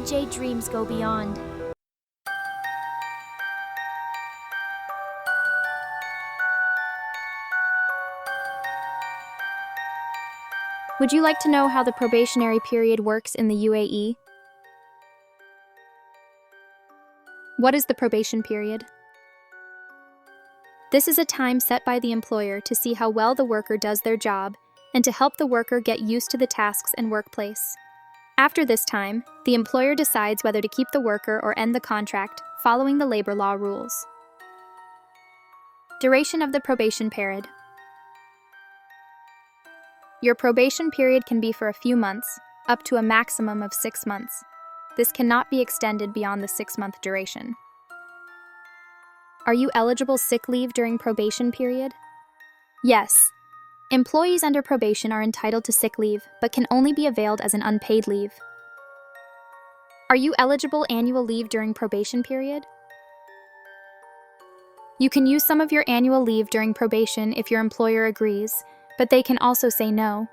DJ Dreams Go Beyond. Would you like to know how the probationary period works in the UAE? What is the probation period? This is a time set by the employer to see how well the worker does their job and to help the worker get used to the tasks and workplace. After this time, the employer decides whether to keep the worker or end the contract, following the labor law rules. Duration of the probation period. Your probation period can be for a few months, up to a maximum of 6 months. This cannot be extended beyond the 6-month duration. Are you eligible sick leave during probation period? Yes. Employees under probation are entitled to sick leave, but can only be availed as an unpaid leave. Are you eligible annual leave during probation period? You can use some of your annual leave during probation if your employer agrees, but they can also say no.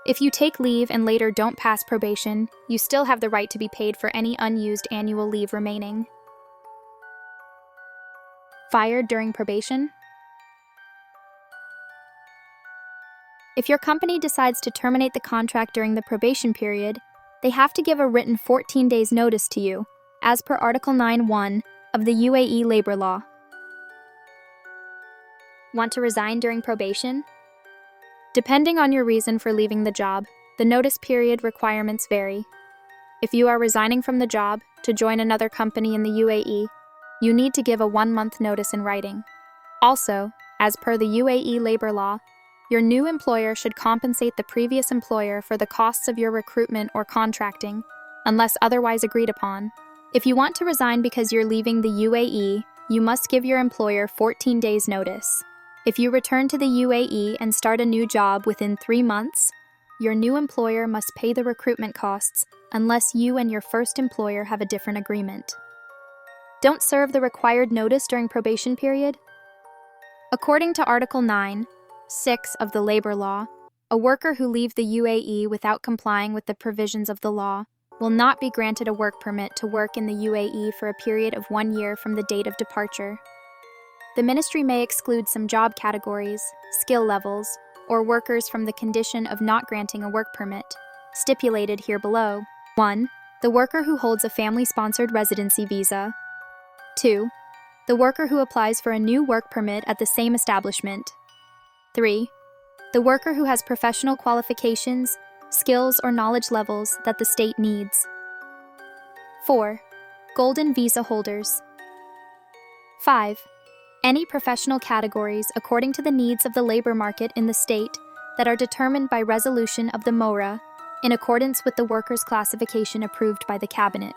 If you take leave and later don't pass probation, you still have the right to be paid for any unused annual leave remaining. Fired during probation? If your company decides to terminate the contract during the probation period, they have to give a written 14 days notice to you, as per Article 9(1) of the UAE Labour law. Want to resign during probation? Depending on your reason for leaving the job, the notice period requirements vary. If you are resigning from the job to join another company in the UAE, you need to give a 1-month notice in writing. Also, as per the UAE Labour law, your new employer should compensate the previous employer for the costs of your recruitment or contracting, unless otherwise agreed upon. If you want to resign because you're leaving the UAE, you must give your employer 14 days notice. If you return to the UAE and start a new job within 3 months, your new employer must pay the recruitment costs unless you and your first employer have a different agreement. Don't serve the required notice during probation period. According to Article 9(6) of the Labour Law, a worker who leaves the UAE without complying with the provisions of the law will not be granted a work permit to work in the UAE for a period of 1 year from the date of departure. The ministry may exclude some job categories, skill levels, or workers from the condition of not granting a work permit, stipulated here below. 1. The worker who holds a family-sponsored residency visa. 2. The worker who applies for a new work permit at the same establishment. 3. The worker who has professional qualifications, skills, or knowledge levels that the state needs. 4. Golden visa holders. 5. Any professional categories according to the needs of the labor market in the state that are determined by resolution of the MORA in accordance with the workers' classification approved by the Cabinet.